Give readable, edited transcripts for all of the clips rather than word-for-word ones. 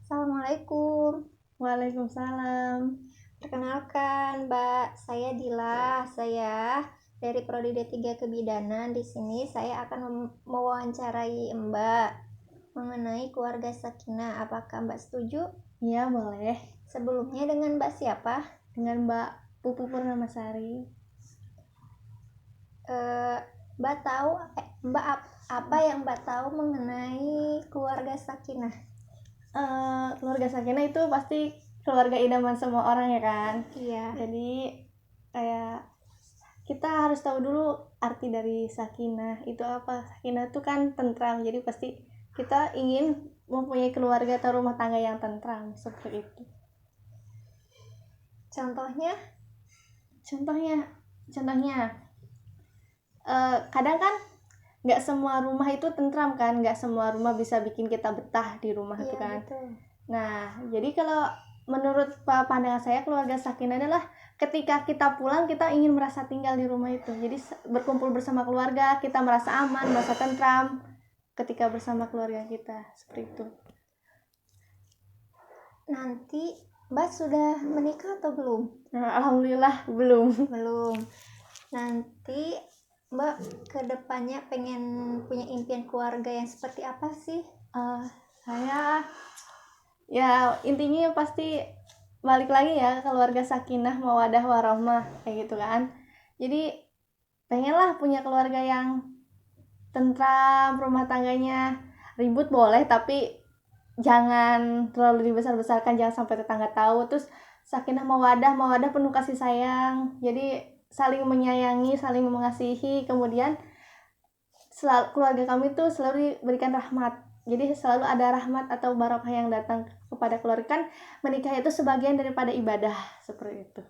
Assalamualaikum. Waalaikumsalam. Perkenalkan, Mbak, saya Dila. Saya dari Prodi D3 Kebidanan. Di sini saya akan mewawancarai Mbak mengenai keluarga Sakinah. Apakah Mbak setuju? Iya, boleh. Sebelumnya dengan Mbak siapa? Dengan Mbak Pupu Purnamasari. Mbak tahu apa yang Mbak tahu mengenai keluarga Sakinah? Keluarga Sakinah itu pasti keluarga idaman semua orang ya kan? Iya. Jadi kayak kita harus tahu dulu arti dari Sakinah itu apa. Sakinah itu kan tentram, jadi pasti kita ingin mempunyai keluarga atau rumah tangga yang tentram, seperti itu. Contohnya kadang kan nggak semua rumah itu tentram kan, nggak semua rumah bisa bikin kita betah di rumah itu kan. betul. Nah, jadi kalau menurut pandangan saya keluarga Sakinah adalah ketika kita pulang kita ingin merasa tinggal di rumah itu. Jadi berkumpul bersama keluarga, kita merasa aman, merasa tentram ketika bersama keluarga kita, seperti itu. Nanti Mbak sudah menikah atau belum? Nah, alhamdulillah belum. Nanti Mbak kedepannya pengen punya impian keluarga yang seperti apa sih? Saya ya intinya pasti balik lagi ya keluarga Sakinah mawadah warahmah kayak gitu kan. Jadi pengenlah punya keluarga yang tentram, rumah tangganya ribut boleh tapi jangan terlalu dibesar-besarkan, jangan sampai tetangga tahu. Terus Sakinah mawadah penuh kasih sayang, jadi saling menyayangi, saling mengasihi. Kemudian keluarga kami tuh selalu diberikan rahmat, jadi selalu ada rahmat atau barokah yang datang kepada keluarga. Kan menikah itu sebagian daripada ibadah, seperti itu.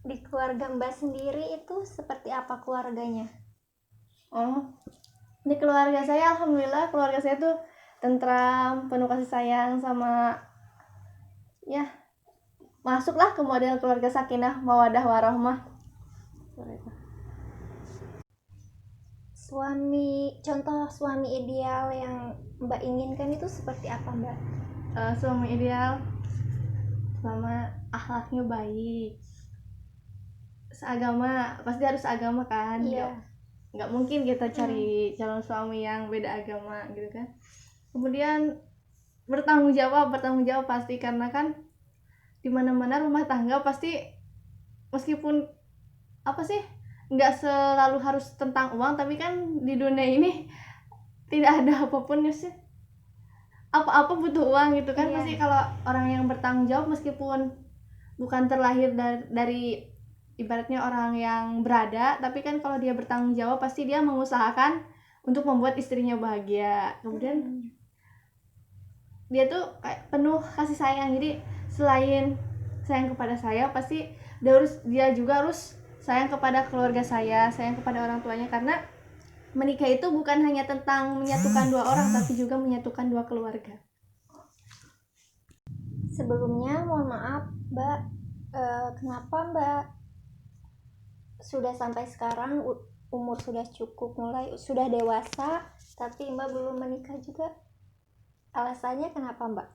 Di keluarga Mbak sendiri itu seperti apa keluarganya? Di keluarga saya alhamdulillah keluarga saya tuh tentram, penuh kasih sayang, sama ya masuklah ke model keluarga Sakinah mawadah warahmah. Contoh suami ideal yang Mbak inginkan itu seperti apa, Mbak? Suami ideal sama akhlaknya baik, seagama, pasti harus agama kan. Iya. Nggak mungkin kita cari calon suami yang beda agama gitu kan. Kemudian bertanggung jawab pasti, karena kan di mana-mana rumah tangga pasti meskipun nggak selalu harus tentang uang, tapi kan di dunia ini tidak ada apapun sih, apa-apa butuh uang gitu kan. Pasti kalau orang yang bertanggung jawab, meskipun bukan terlahir dari ibaratnya orang yang berada, tapi kan kalau dia bertanggung jawab pasti dia mengusahakan untuk membuat istrinya bahagia. Kemudian dia tuh kayak penuh kasih sayang, jadi selain sayang kepada saya, pasti dia juga harus sayang kepada keluarga saya, sayang kepada orang tuanya. Karena menikah itu bukan hanya tentang menyatukan dua orang, tapi juga menyatukan dua keluarga. Sebelumnya mohon maaf, Mbak, kenapa Mbak sudah sampai sekarang umur sudah cukup, sudah dewasa, tapi Mbak belum menikah juga? Alasannya kenapa, Mbak?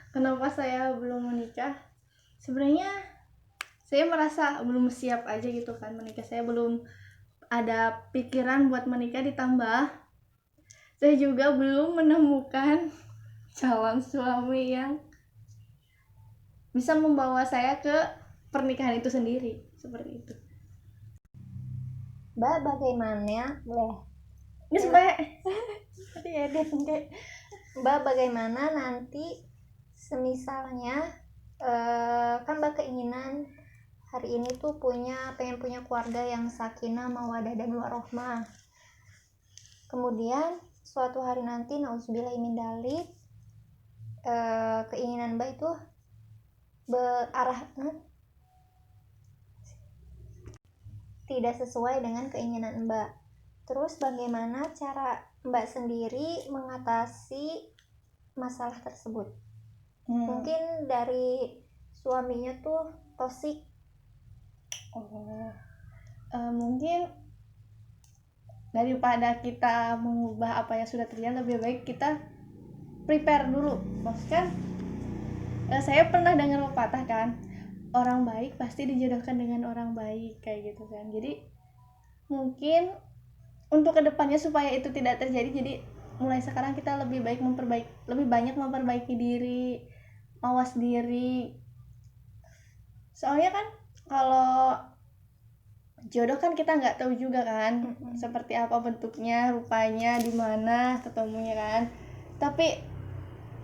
Kenapa saya belum menikah? Sebenarnya saya merasa belum siap aja gitu kan menikah. Saya belum ada pikiran buat menikah, ditambah saya juga belum menemukan calon suami yang bisa membawa saya ke pernikahan itu sendiri, seperti itu. Mbak bagaimana? Mbak bagaimana nanti semisalnya kan Mbak keinginan hari ini tuh pengen punya keluarga yang sakinah, mawadah dan warahmah. Kemudian suatu hari nanti nauzubillahi min dzalik, keinginan Mbak itu berarah tidak sesuai dengan keinginan Mbak. Terus bagaimana cara Mbak sendiri mengatasi masalah tersebut? Mungkin dari suaminya tuh toksik. Mungkin daripada kita mengubah apa yang sudah terjadi, lebih baik kita prepare dulu. Maksudnya saya pernah dengar pepatah kan, orang baik pasti dijodohkan dengan orang baik, kayak gitu kan. Jadi mungkin untuk kedepannya supaya itu tidak terjadi, jadi mulai sekarang kita lebih banyak memperbaiki diri, mawas diri. Soalnya kan kalau jodoh kan kita nggak tahu juga kan seperti apa bentuknya, rupanya, di mana ketemunya kan. Tapi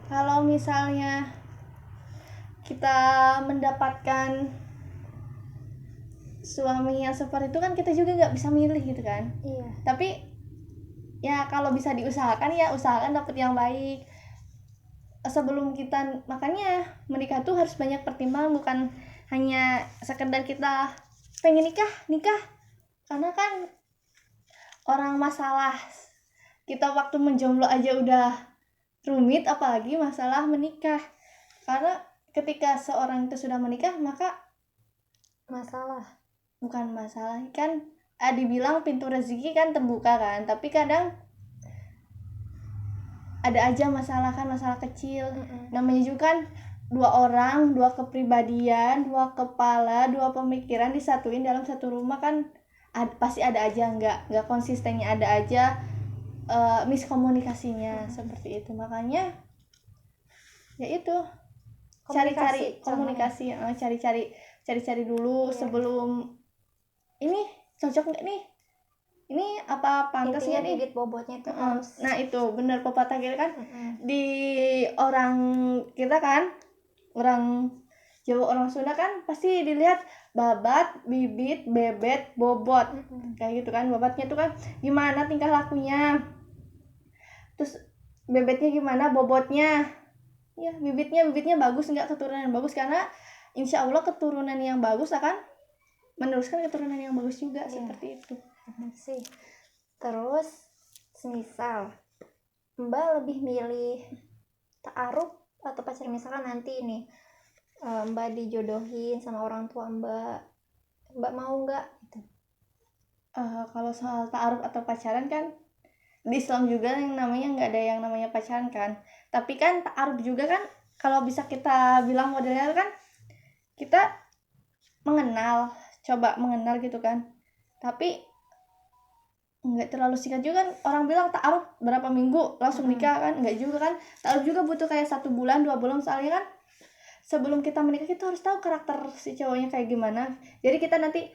kalau misalnya kita mendapatkan suami yang seperti itu kan kita juga nggak bisa milih gitu kan. Iya. Tapi ya kalau bisa diusahakan ya usahakan dapet yang baik sebelum kita. Makanya menikah tuh harus banyak pertimbangan, bukan hanya sekedar kita pengen nikah karena kan orang masalah kita waktu menjomblo aja udah rumit, apalagi masalah menikah. Karena ketika seorang itu sudah menikah maka bukan masalah kan, dibilang pintu rezeki kan terbuka kan, tapi kadang ada aja masalah kan, masalah kecil. Namanya juga kan dua orang, dua kepribadian, dua kepala, dua pemikiran disatuin dalam satu rumah kan, pasti ada aja nggak konsistennya, ada aja miskomunikasinya seperti itu. Makanya ya itu cari-cari komunikasi, cari-cari dulu sebelum ini cocok nggak nih, ini apa pantasnya nih, bibit bobotnya itu harus. Nah itu benar pepatah kita kan, di orang kita kan, orang Jawa, orang Sunda kan pasti dilihat babat, bibit, bebet, bobot, kayak gitu kan. Babatnya tuh kan gimana tingkah lakunya, terus bebetnya gimana, bobotnya ya, bibitnya bagus nggak, keturunan bagus, karena insya Allah keturunan yang bagus akan meneruskan keturunan yang bagus juga. Seperti itu sih. Terus semisal Mbak lebih milih ta'aruf atau pacar, misalkan nanti nih Mbak dijodohin sama orang tua Mbak mau nggak gitu? Kalau soal ta'aruf atau pacaran kan di Islam juga yang namanya nggak ada yang namanya pacaran kan, tapi kan ta'aruf juga kan kalau bisa kita bilang modelnya kan kita coba mengenal gitu kan. Tapi nggak terlalu singkat juga kan, orang bilang ta'aruf berapa minggu langsung nikah kan, nggak juga kan. Ta'aruf juga butuh kayak 1 bulan 2 bulan, soalnya kan sebelum kita menikah kita harus tahu karakter si cowoknya kayak gimana. Jadi kita nanti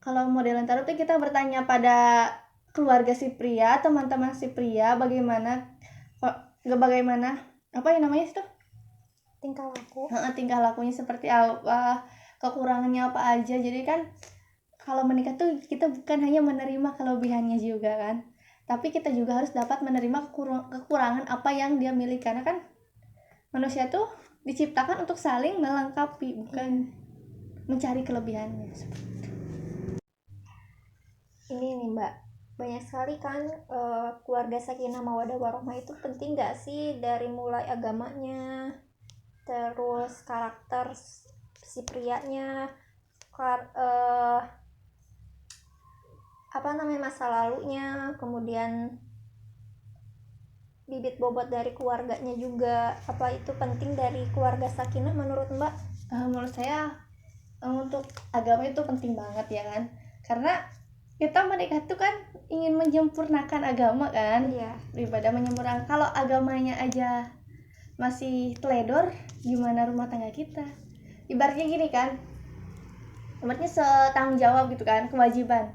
kalau modelan ta'aruf tuh kita bertanya pada keluarga si pria, teman-teman si pria, bagaimana apa yang namanya itu, tingkah lakunya seperti apa, kekurangannya apa aja. Jadi kan kalau menikah tuh kita bukan hanya menerima kelebihannya juga kan, tapi kita juga harus dapat menerima kekurangan apa yang dia miliki, karena kan manusia tuh diciptakan untuk saling melengkapi, bukan mencari kelebihannya. Ini nih Mbak, banyak sekali kan keluarga sakinah mawaddah warahmah itu penting gak sih, dari mulai agamanya, terus karakter si prianya, masa lalunya, kemudian bibit bobot dari keluarganya juga. Apa itu penting dari keluarga sakinah menurut Mbak? Menurut saya untuk agama itu penting banget ya kan, karena kita menikah tuh kan ingin menyempurnakan agama kan. Daripada menyempurnakan, kalau agamanya aja masih teledor, gimana rumah tangga kita? Ibaratnya gini kan, ibaratnya setanggung jawab gitu kan, kewajiban.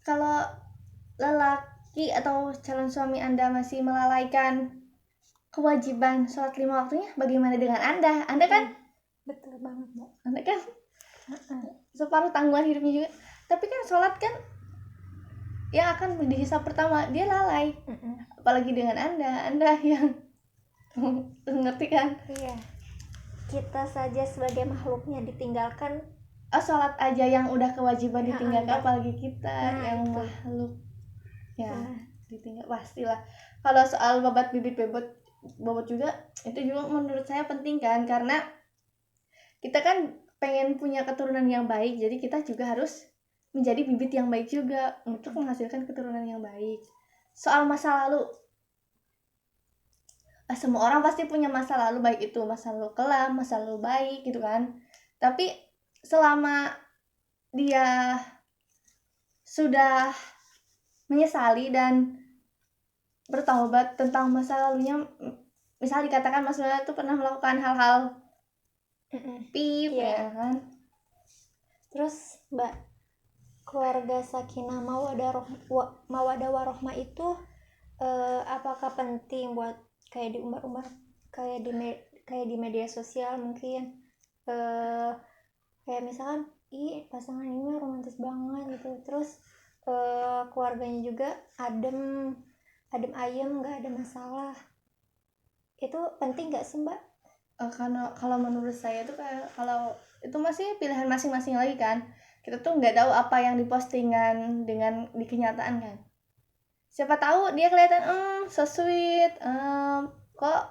Kalau lelaki atau calon suami Anda masih melalaikan kewajiban sholat 5 waktunya, bagaimana dengan Anda? Anda kan betul banget Mbak, Anda kan separuh tanggungan hidupnya juga. Tapi kan sholat kan yang akan dihisab pertama, dia lalai. Apalagi dengan Anda yang ngerti kan? Iya, kita saja sebagai makhluknya ditinggalkan. Sholat aja yang udah kewajiban ditinggalkan, apalagi kita yang makhluk ya ditinggal pastilah. Kalau soal babat bibit bobot juga, itu juga menurut saya penting kan, karena kita kan pengen punya keturunan yang baik, jadi kita juga harus menjadi bibit yang baik juga untuk menghasilkan keturunan yang baik. Soal masa lalu, semua orang pasti punya masa lalu, baik itu masa lalu kelam, masa lalu baik gitu kan. Tapi selama dia sudah menyesali dan bertaubat tentang masa lalunya, misal dikatakan masa lalu itu pernah melakukan hal-hal pip Iya. ya kan. Terus Mbak, keluarga sakinah mawadah warohmah itu apakah penting buat kayak di umbar-umbar, kayak di media sosial mungkin, kayak misalkan pasangan ini mah romantis banget gitu, terus keluarganya juga adem adem ayem, nggak ada masalah, itu penting nggak sih Mbak? Karena kalau menurut saya itu kayak, kalau itu masih pilihan masing-masing lagi kan. Kita tuh nggak tahu apa yang dipostingan dengan di kenyataan kan. Siapa tahu dia kelihatan so sweet, kok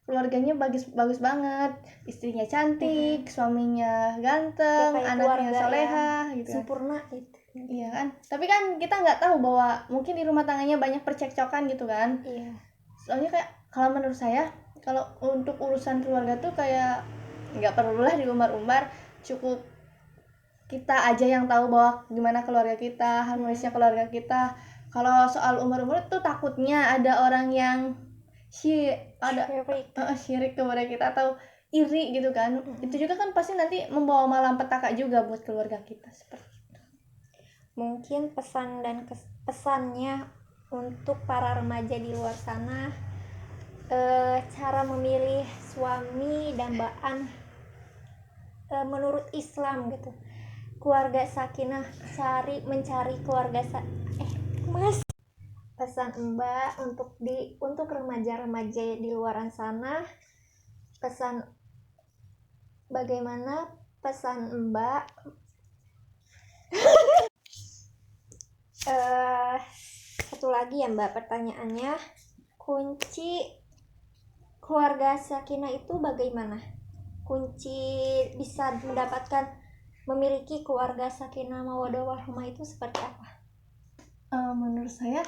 keluarganya bagus banget, istrinya cantik, suaminya ganteng, Ya, kayak anaknya keluarga soleha gitu kan. sempurna gitu. Iya kan, tapi kan kita nggak tahu bahwa mungkin di rumah tangganya banyak percekcokan gitu kan. Iya. Soalnya kayak kalau menurut saya, kalau untuk urusan keluarga tuh kayak nggak perlulah diumbar-umbar, cukup kita aja yang tahu bahwa gimana keluarga kita, harmonisnya keluarga kita. Kalau soal umbar-umbar tuh takutnya ada orang yang syirik kepada kita atau iri gitu kan. Itu juga kan pasti nanti membawa malapetaka juga buat keluarga kita seperti itu. Mungkin pesannya untuk para remaja di luar sana, cara memilih suami dambaan menurut Islam gitu, keluarga sakinah, mencari keluarga pesan Mbak untuk remaja-remaja di luaran sana, pesan bagaimana pesan Mbak satu lagi ya Mbak, pertanyaannya, kunci keluarga sakinah itu bagaimana? Kunci bisa memiliki keluarga sakinah mawaddah warahmah itu seperti apa? Menurut saya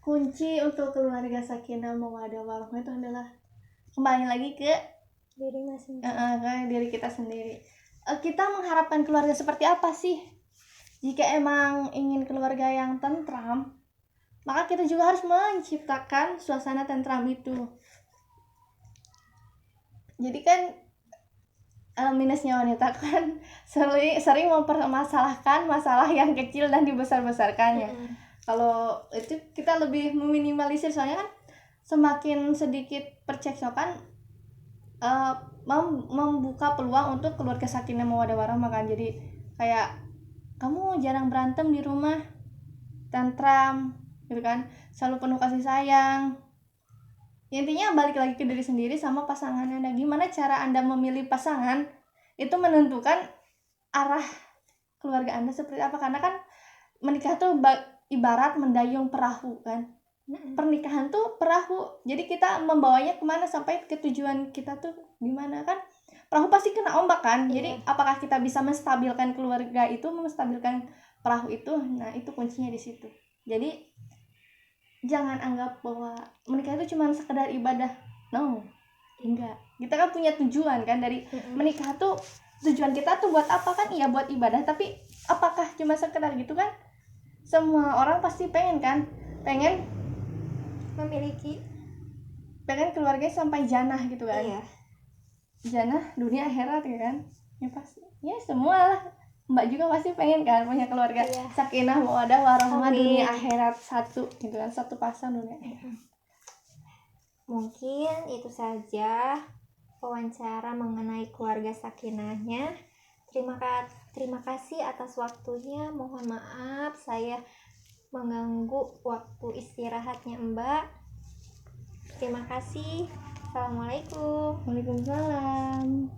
kunci untuk keluarga sakinah mawaddah warahmah itu adalah kembali lagi ke diri masing-masing, ke diri kita sendiri. Kita mengharapkan keluarga seperti apa sih? Jika emang ingin keluarga yang tentram, maka kita juga harus menciptakan suasana tentram itu. Jadi kan minusnya wanita kan sering mempermasalahkan masalah yang kecil dan dibesar-besarkannya. Kalau itu kita lebih meminimalisir, soalnya kan semakin sedikit percekcokan membuka peluang untuk keluarga sakinah mawaddah warahmah kan. Jadi kayak kamu jarang berantem di rumah, tantram gitu kan, selalu penuh kasih sayang. Ya, intinya balik lagi ke diri sendiri sama pasangan Anda. Gimana cara Anda memilih pasangan itu menentukan arah keluarga Anda seperti apa. Karena kan menikah tuh ibarat mendayung perahu kan. Pernikahan tuh perahu, jadi kita membawanya kemana sampai ke tujuan kita tuh gimana kan. Perahu pasti kena ombak kan. Jadi apakah kita bisa menstabilkan keluarga itu, menstabilkan perahu itu? Nah, itu kuncinya di situ. Jadi jangan anggap bahwa menikah itu cuma sekedar ibadah. No, enggak. Kita kan punya tujuan kan dari menikah tuh. Tujuan kita tuh buat apa kan? Iya, buat ibadah. Tapi apakah cuma sekedar gitu kan? Semua orang pasti pengen kan? Pengen keluarga sampai jannah gitu kan. Iya. Jannah dunia akhirat ya kan. Ya pasti. Ya semua lah. Mbak juga pasti pengen kan punya keluarga sakinah mawaddah warahmah dunia akhirat satu gitu kan, satu pasang dunia akhirat. Mungkin itu saja wawancara mengenai keluarga sakinahnya. Terima kasih atas waktunya. Mohon maaf saya mengganggu waktu istirahatnya Mbak. Terima kasih. Assalamualaikum. Waalaikumsalam.